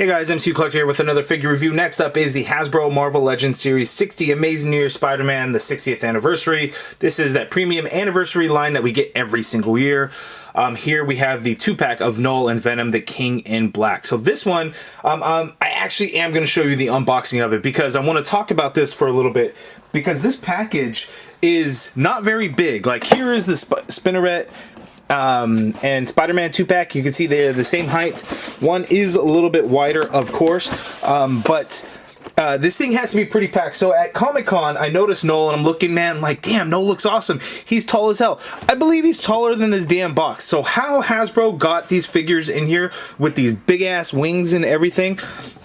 Hey guys, MCU Collector here with another figure review. Next up is the Hasbro Marvel Legends Series 60 Amazing Year Spider-Man, the 60th anniversary. This is that premium anniversary line that we get every single year. Here we have the 2-pack of Knull and Venom, the King in Black. So this one, I actually am going to show you the unboxing of it because I want to talk about this for a little bit because this package is not very big. Like here is the Spinneret and Spider-Man 2-pack. You can see they're the same height. One is a little bit wider, of course, but this thing has to be pretty packed. So at Comic-Con, I noticed Knull, and I'm looking, man, like, damn, Knull looks awesome. He's tall as hell. I believe he's taller than this damn box. So how Hasbro got these figures in here with these big-ass wings and everything,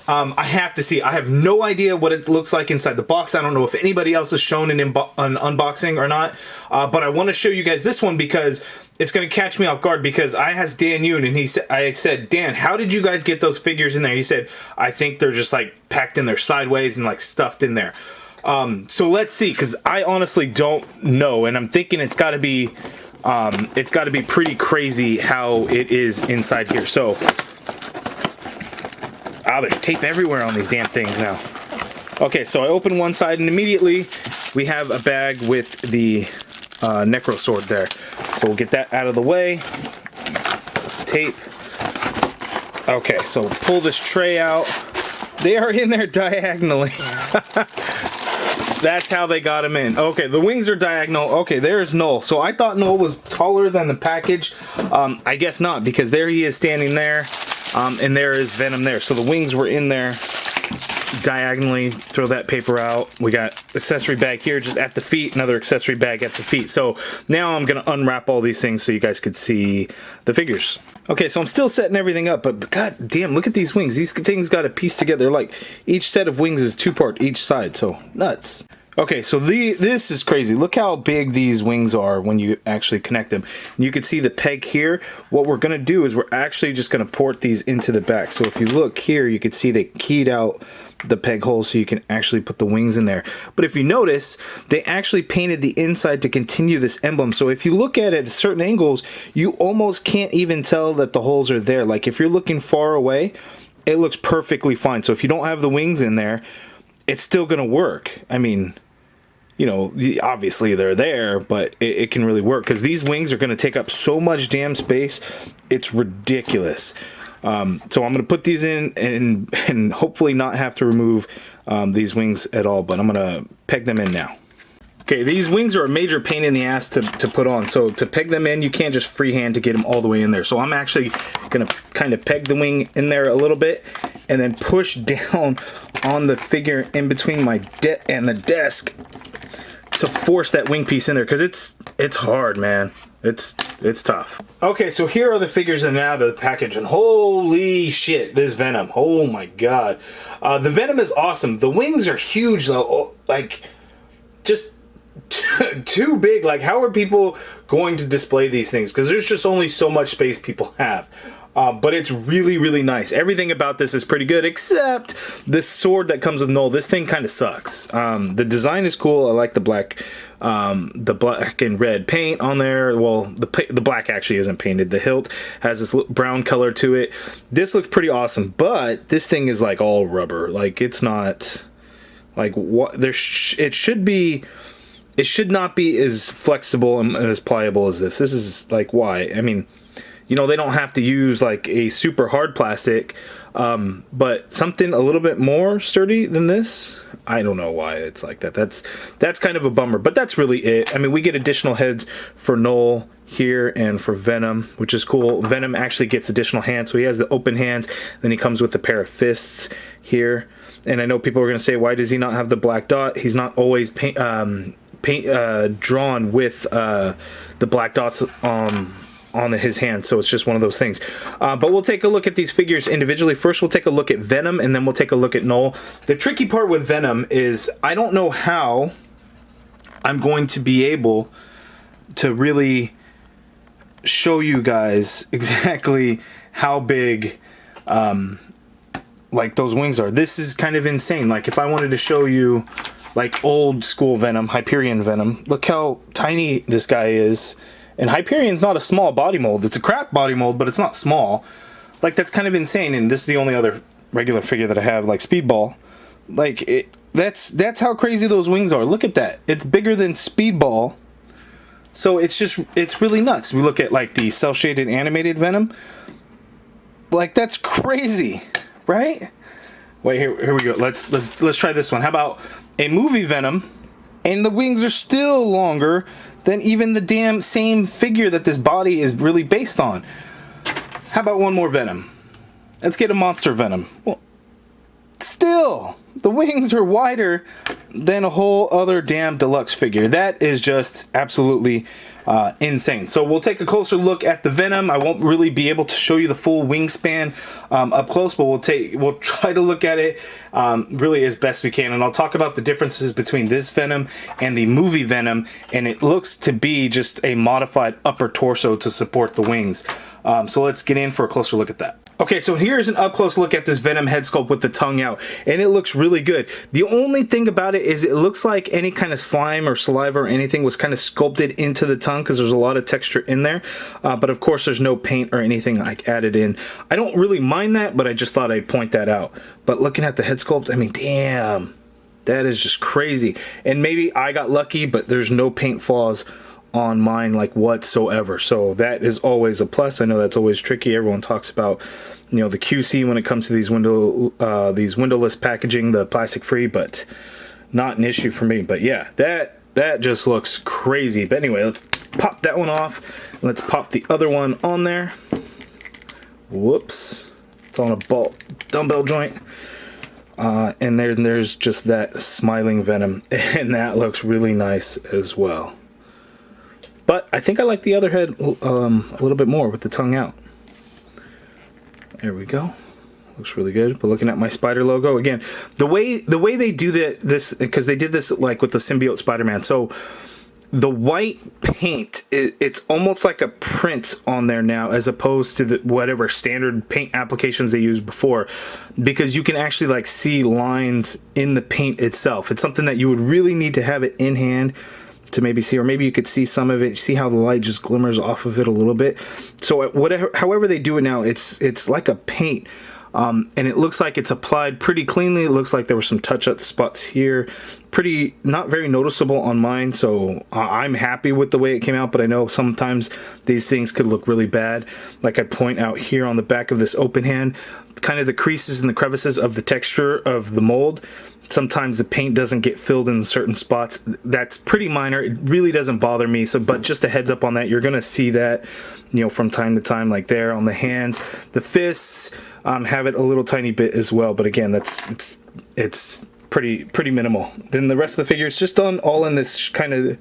I have to see. I have no idea what it looks like inside the box. I don't know if anybody else has shown an unboxing or not, but I want to show you guys this one because it's going to catch me off guard because I asked Dan Yoon and I said, Dan, how did you guys get those figures in there? He said, I think they're just like packed in there sideways and like stuffed in there. So let's see, because I honestly don't know, and I'm thinking it's got to be pretty crazy how it is inside here. So, there's tape everywhere on these damn things now. Okay, so I open one side and immediately we have a bag with the Necro Sword there. So we'll get that out of the way. This tape. Okay, so pull this tray out. They are in there diagonally. That's how they got them in. Okay, the wings are diagonal. Okay, there's Knull. So I thought Knull was taller than the package. I guess not, because there he is standing there. And there is Venom there. So the wings were in there diagonally. Throw that paper out. We got accessory bag here just at the feet, another accessory bag at the feet. So now I'm going to unwrap all these things so you guys could see the figures. Okay, so I'm still setting everything up, but god damn, look at these wings. These things got to piece together. Like each set of wings is 2-part each side, so nuts. Okay, so this is crazy. Look how big these wings are when you actually connect them. You can see the peg here. What we're going to do is we're actually just going to port these into the back. So if you look here, you can see they keyed out the peg hole so you can actually put the wings in there. But if you notice, they actually painted the inside to continue this emblem. So if you look at it at certain angles, you almost can't even tell that the holes are there. Like if you're looking far away, it looks perfectly fine. So if you don't have the wings in there, it's still going to work. I mean, you know, obviously they're there, but it can really work because these wings are going to take up so much damn space. It's ridiculous. So I'm going to put these in and hopefully not have to remove these wings at all, but I'm going to peg them in now. Okay, these wings are a major pain in the ass to put on. So to peg them in, you can't just freehand to get them all the way in there. So I'm actually going to kind of peg the wing in there a little bit and then push down on the figure in between my and the desk to force that wing piece in there because it's hard, man. It's tough. Okay, so here are the figures and out of the package, and holy shit, this Venom. Oh my god. The Venom is awesome. The wings are huge though. Like, just too big. Like, how are people going to display these things? Because there's just only so much space people have. But it's really, really nice. Everything about this is pretty good, except this sword that comes with Knull. This thing kind of sucks. The design is cool. I like the black and red paint on there. Well, the black actually isn't painted. The hilt has this brown color to it. This looks pretty awesome, but this thing is like all rubber. Like it's not like what there. It should be. It should not be as flexible and as pliable as this. This is like why. I mean, you know, they don't have to use like a super hard plastic, but something a little bit more sturdy than this. I don't know why it's like that. That's kind of a bummer, but that's really it. I mean, we get additional heads for Knull here and for Venom, which is cool. Venom actually gets additional hands, so he has the open hands. Then he comes with a pair of fists here. And I know people are going to say, why does he not have the black dot? He's not always drawn with the black dots on his hand, so it's just one of those things. But we'll take a look at these figures individually. First we'll take a look at Venom, and then we'll take a look at Knull. The tricky part with Venom is I don't know how I'm going to be able to really show you guys exactly how big like those wings are. This is kind of insane. Like if I wanted to show you like old school Venom, Hyperion Venom, look how tiny this guy is. And Hyperion's not a small body mold. It's a crap body mold, but it's not small. Like, that's kind of insane, and this is the only other regular figure that I have, like Speedball. Like, that's how crazy those wings are. Look at that. It's bigger than Speedball. So it's really nuts. We look at like the cell shaded animated Venom. Like, that's crazy, right? Wait, here we go. Let's try this one. How about a movie Venom, and the wings are still longer than even the damn same figure that this body is really based on. How about one more Venom? Let's get a monster Venom. Well, still, the wings are wider than a whole other damn deluxe figure. That is just absolutely insane. So we'll take a closer look at the Venom. I won't really be able to show you the full wingspan up close, but we'll try to look at it really as best we can, and I'll talk about the differences between this Venom and the movie Venom, and it looks to be just a modified upper torso to support the wings. So let's get in for a closer look at that. Okay, so here's an up-close look at this Venom head sculpt with the tongue out, and it looks really good. The only thing about it is it looks like any kind of slime or saliva or anything was kind of sculpted into the tongue, because there's a lot of texture in there, but of course there's no paint or anything like added in. I don't really mind that, but I just thought I'd point that out. But looking at the head sculpt, I mean, damn, that is just crazy. And maybe I got lucky, but there's no paint flaws on mine like whatsoever, so that is always a plus. I know that's always tricky. Everyone talks about, you know, the QC when it comes to these windowless packaging, the plastic free, but not an issue for me. But yeah, that just looks crazy. But anyway, let's pop that one off. Let's pop the other one on there. Whoops, it's on a dumbbell joint. And there's just that smiling Venom, and that looks really nice as well. But I think I like the other head a little bit more with the tongue out. There we go. Looks really good. But looking at my spider logo again, the way they do this, because they did this like with the symbiote Spider-Man. So the white paint, it's almost like a print on there now, as opposed to the whatever standard paint applications they used before, because you can actually like see lines in the paint itself. It's something that you would really need to have it in hand to maybe see, or maybe you could see some of it, see how the light just glimmers off of it a little bit. So however they do it now, it's like a paint, and it looks like it's applied pretty cleanly. It looks like there were some touch-up spots here, pretty not very noticeable on mine, so I'm happy with the way it came out. But I know sometimes these things could look really bad. Like I point out here on the back of this open hand, kind of the creases and the crevices of the texture of the mold. Sometimes the paint doesn't get filled in certain spots. That's pretty minor. It really doesn't bother me. So, but just a heads up on that, you're gonna see that, you know, from time to time, like there on the hands. The fists have it a little tiny bit as well, but again, it's pretty minimal. Then the rest of the figure is just done all in this kind of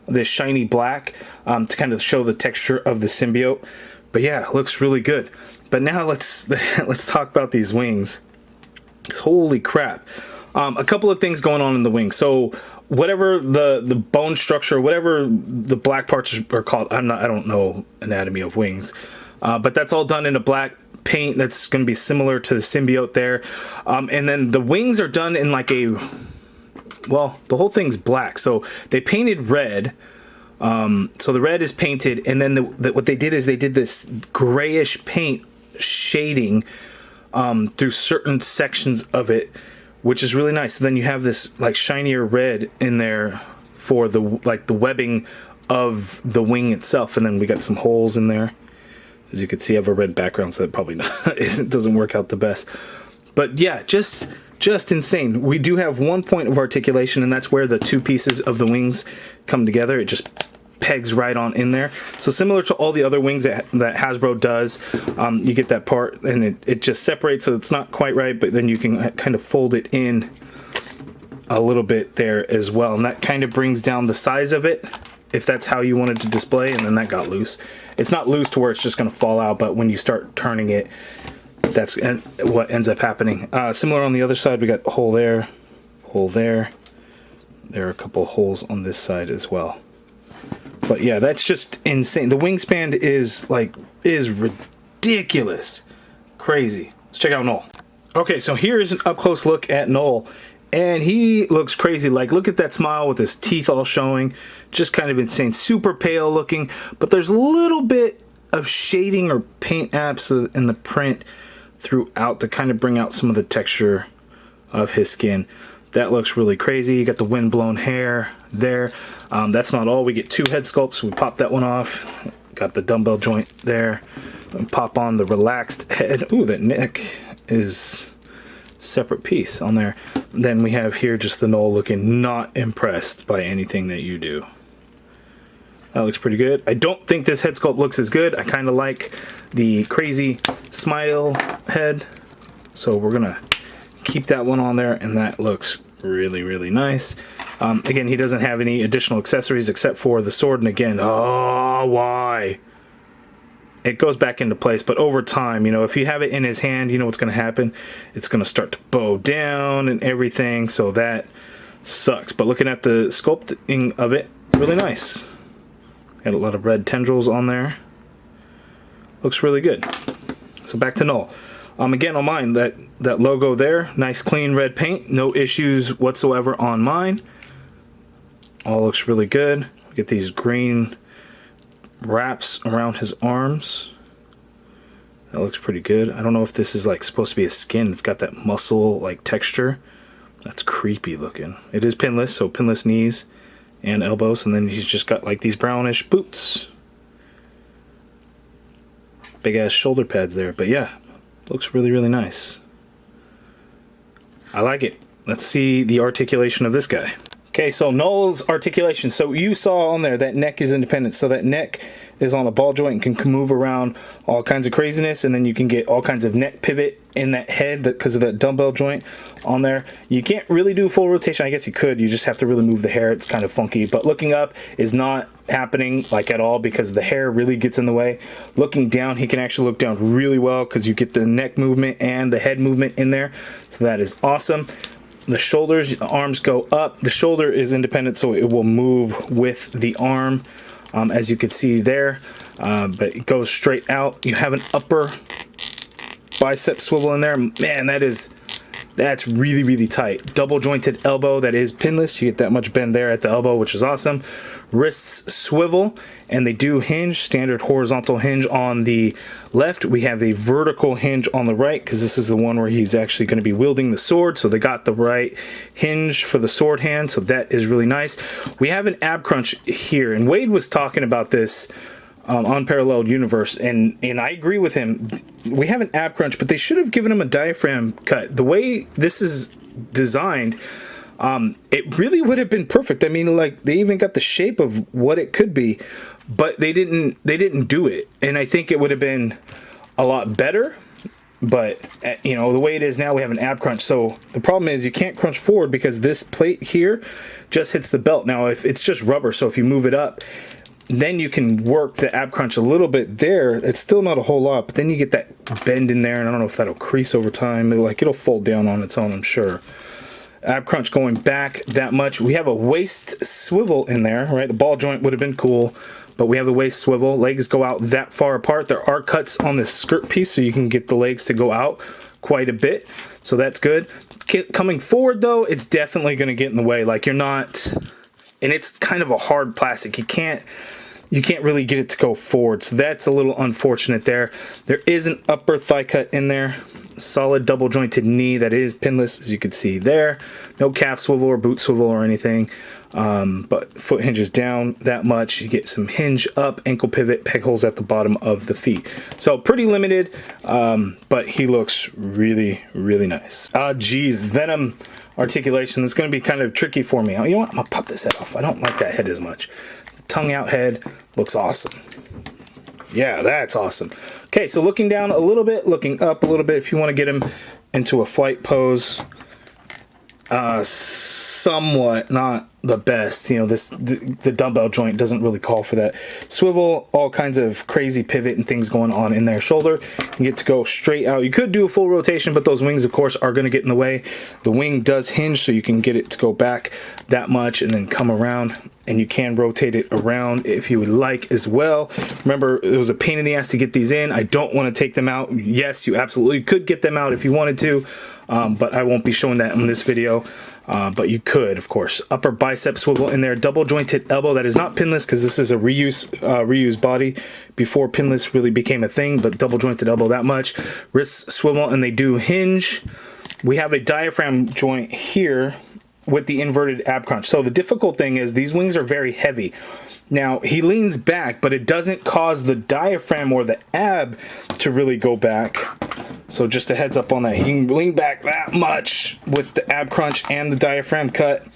this shiny black to kind of show the texture of the symbiote. But yeah, it looks really good. But now let's talk about these wings. 'Cause holy crap. A couple of things going on in the wing. So whatever the bone structure, whatever the black parts are called, I don't know anatomy of wings, but that's all done in a black paint that's going to be similar to the symbiote there. And then the wings are done in like well, the whole thing's black. So they painted red. So the red is painted, and then what they did is they did this grayish paint shading through certain sections of it, which is really nice. So then you have this like shinier red in there for the webbing of the wing itself, and then we got some holes in there. As you can see, I have a red background, so it probably doesn't work out the best. But yeah, just insane. We do have one point of articulation, and that's where the two pieces of the wings come together. It just pegs right on in there. So similar to all the other wings that Hasbro does, you get that part and it just separates, so it's not quite right, but then you can kind of fold it in a little bit there as well, and that kind of brings down the size of it if that's how you wanted to display. And then that got loose. It's not loose to where it's just going to fall out, but when you start turning it, that's what ends up happening. Similar on the other side, we got a hole there, hole there. There are a couple holes on this side as well. But yeah, that's just insane. The wingspan is ridiculous. Crazy. Let's check out Knull. Okay, so here's an up-close look at Knull. And he looks crazy. Like, look at that smile with his teeth all showing. Just kind of insane. Super pale looking. But there's a little bit of shading or paint apps in the print throughout to kind of bring out some of the texture of his skin. That looks really crazy. You got the wind-blown hair there. That's not all. We get 2 head sculpts. We pop that one off. Got the dumbbell joint there. And pop on the relaxed head. Ooh, that neck is separate piece on there. Then we have here just the Knull looking not impressed by anything that you do. That looks pretty good. I don't think this head sculpt looks as good. I kind of like the crazy smile head. So we're going to keep that one on there, and that looks really, really nice. Again, he doesn't have any additional accessories except for the sword, and again, oh, why? It goes back into place, but over time, you know, if you have it in his hand, you know what's going to happen. It's going to start to bow down and everything, so that sucks. But looking at the sculpting of it, really nice. Got a lot of red tendrils on there. Looks really good. So back to Knull. Again, on mine, that logo there, nice clean red paint, no issues whatsoever on mine. All looks really good. We get these green wraps around his arms. That looks pretty good. I don't know if this is like supposed to be a skin. It's got that muscle like texture. That's creepy looking. It is pinless, so pinless knees and elbows, and then he's just got like these brownish boots. Big ass shoulder pads there, but yeah, looks really, really nice. I like it. Let's see the articulation of this guy. Okay, so Knull's articulation. So you saw on there that neck is independent. So that neck is on a ball joint and can move around all kinds of craziness, and then you can get all kinds of neck pivot in that head because of that dumbbell joint on there. You can't really do full rotation. I guess you could. You just have to really move the hair. It's kind of funky. But looking up is not happening like at all because the hair really gets in the way. Looking down, he can actually look down really well because you get the neck movement and the head movement in there. So that is awesome. The shoulders, the arms go up. The shoulder is independent, so it will move with the arm, as you can see there. But it goes straight out. You have an upper bicep swivel in there. Man, that's really, really tight. Double jointed elbow that is pinless. You get that much bend there at the elbow, which is awesome. Wrists swivel, and they do hinge. Standard horizontal hinge on the left. We have a vertical hinge on the right because this is the one where he's actually going to be wielding the sword. So they got the right hinge for the sword hand. So that is really nice. We have an ab crunch here, and Wade was talking about this Unparalleled Universe, and I agree with him. We have an ab crunch, but they should have given him a diaphragm cut. The way this is designed, it really would have been perfect. I mean, like, they even got the shape of what it could be, but they didn't do it, and I think it would have been a lot better. But you know, the way it is now, we have an ab crunch. So the problem is you can't crunch forward because this plate here just hits the belt. Now, if it's just rubber, so if you move it up, then you can work the ab crunch a little bit there. It's still not a whole lot, but then you get that bend in there, and I don't know if that'll crease over time. It'll fold down on its own, I'm sure. Ab crunch going back that much. We have a waist swivel in there, right? The ball joint would have been cool, but we have the waist swivel. Legs go out that far apart. There are cuts on this skirt piece, so you can get the legs to go out quite a bit. So that's good. Coming forward, though, it's definitely going to get in the way. Like, you're not... And it's kind of a hard plastic. You can't really get it to go forward. So that's a little unfortunate there. There is an upper thigh cut in there. Solid double jointed knee that is pinless, as you can see there. No calf swivel or boot swivel or anything. But foot hinges down that much. You get some hinge up, ankle pivot, peg holes at the bottom of the feet. So pretty limited, but he looks really, really nice. Geez, Venom articulation is going to be kind of tricky for me. You know what? I'm going to pop this head off. I don't like that head as much. The tongue out head looks awesome. Yeah, that's awesome. Okay, so looking down a little bit, looking up a little bit, if you want to get him into a flight pose, somewhat not the best. You know, the dumbbell joint doesn't really call for that. Swivel, all kinds of crazy pivot and things going on in their shoulder. You get to go straight out. You could do a full rotation, but those wings, of course, are going to get in the way. The wing does hinge, so you can get it to go back that much and then come around, and you can rotate it around if you would like as well. Remember, it was a pain in the ass to get these in. I don't want to take them out. Yes, you absolutely could get them out if you wanted to, but I won't be showing that in this video. but you could, of course. Upper bicep swivel in there, double jointed elbow. That is not pinless because this is a reused body before pinless really became a thing, but double jointed elbow that much. Wrist swivel, and they do hinge. We have a diaphragm joint here with the inverted ab crunch. So the difficult thing is these wings are very heavy. Now he leans back, but it doesn't cause the diaphragm or the ab to really go back. So just a heads up on that. He can lean back that much with the ab crunch and the diaphragm cut.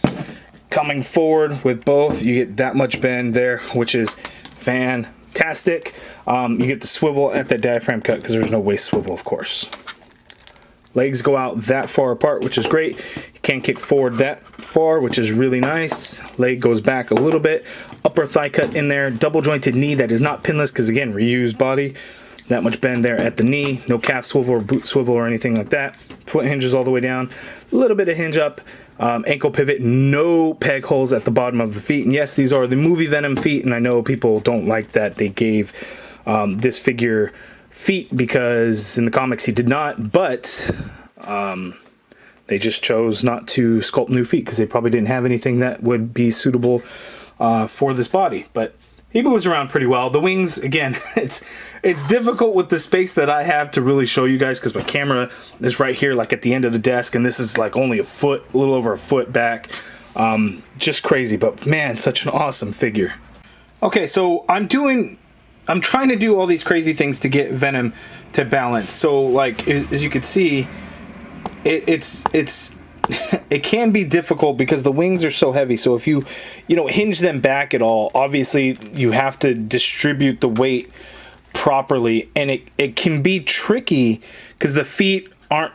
Coming forward with both, you get that much bend there, which is fantastic. You get the swivel at the diaphragm cut because there's no waist swivel, of course. Legs go out that far apart, which is great. You can't kick forward that far, which is really nice. Leg goes back a little bit. Upper thigh cut in there. Double jointed knee that is not pinless because, again, reused body. That much bend there at the knee. No calf swivel or boot swivel or anything like that. Foot hinges all the way down. A little bit of hinge up. Ankle pivot. No peg holes at the bottom of the feet. And yes, these are the movie Venom feet, and I know people don't like that they gave this figure feet because in the comics he did not, but they just chose not to sculpt new feet because they probably didn't have anything that would be suitable for this body. But he moves around pretty well. The wings, again, it's difficult with the space that I have to really show you guys because my camera is right here, like at the end of the desk, and this is like only a little over a foot back. Just crazy, but man, such an awesome figure. Okay, so I'm trying to do all these crazy things to get Venom to balance. So like, as you can see, it can be difficult because the wings are so heavy. So if you hinge them back at all, obviously you have to distribute the weight properly, and it can be tricky because the feet aren't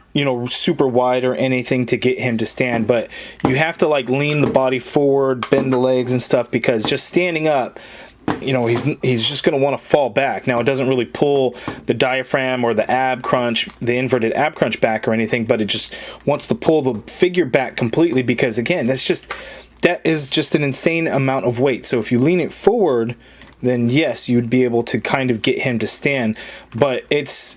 super wide or anything to get him to stand, but you have to like lean the body forward, bend the legs and stuff, because just standing up, he's just going to want to fall back. Now, it doesn't really pull the diaphragm or the ab crunch, the inverted ab crunch back or anything, but it just wants to pull the figure back completely because, again, that is just an insane amount of weight. So if you lean it forward, then yes, you'd be able to kind of get him to stand, but it's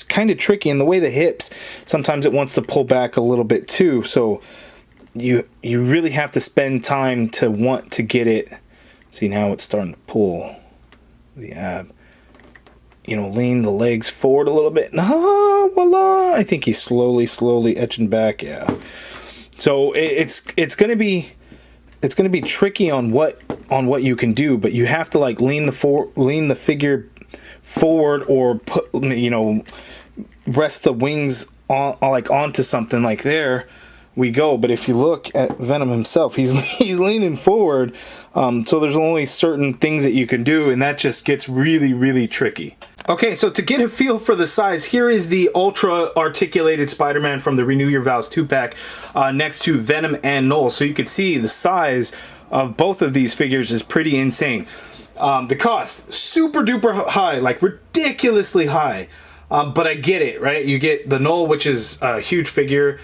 kind of tricky in the way the hips, sometimes it wants to pull back a little bit too. So you really have to spend time to want to get it. See, now it's starting to pull the ab. Lean the legs forward a little bit. Voila! I think he's slowly etching back. Yeah. So it's gonna be tricky on what you can do, but you have to like lean the figure forward or put rest the wings on onto something like there. We go. But if you look at Venom himself, he's leaning forward, so there's only certain things that you can do, and that just gets really, really tricky. Okay, so to get a feel for the size, here is the ultra articulated Spider-Man from the Renew Your Vows 2-pack next to Venom and Knull. So you can see the size of both of these figures is pretty insane. The cost, super duper high, like ridiculously high, but I get it, right? You get the Knull, which is a huge figure.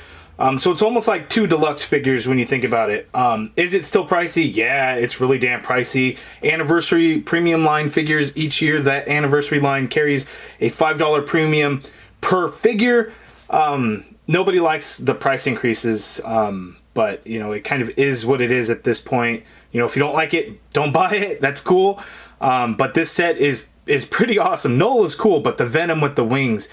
So it's almost like 2 deluxe figures when you think about it. Is it still pricey? Yeah, it's really damn pricey. Anniversary premium line figures each year. That anniversary line carries a $5 premium per figure. Nobody likes the price increases, but it kind of is what it is at this point. If you don't like it, don't buy it. That's cool. But this set is pretty awesome. Knull is cool, but the Venom with the wings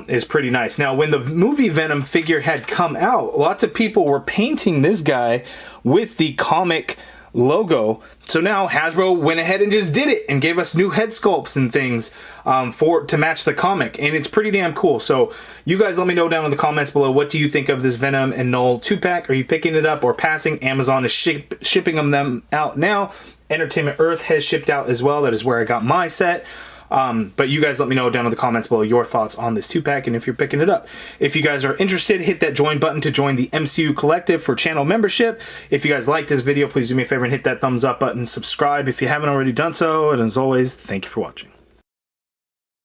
is pretty nice. Now, when the movie Venom figure had come out, lots of people were painting this guy with the comic logo. So now Hasbro went ahead and just did it and gave us new head sculpts and things to match the comic, and it's pretty damn cool. So you guys let me know down in the comments below, what do you think of this Venom and Knull 2-pack? Are you picking it up or passing? Amazon is shipping them out now. Entertainment Earth has shipped out as well. That is where I got my set. But you guys let me know down in the comments below your thoughts on this 2-pack and if you're picking it up. If you guys are interested, hit that join button to join the MCU Collective for channel membership. If you guys like this video, please do me a favor and hit that thumbs up button, subscribe if you haven't already done so, and as always, thank you for watching.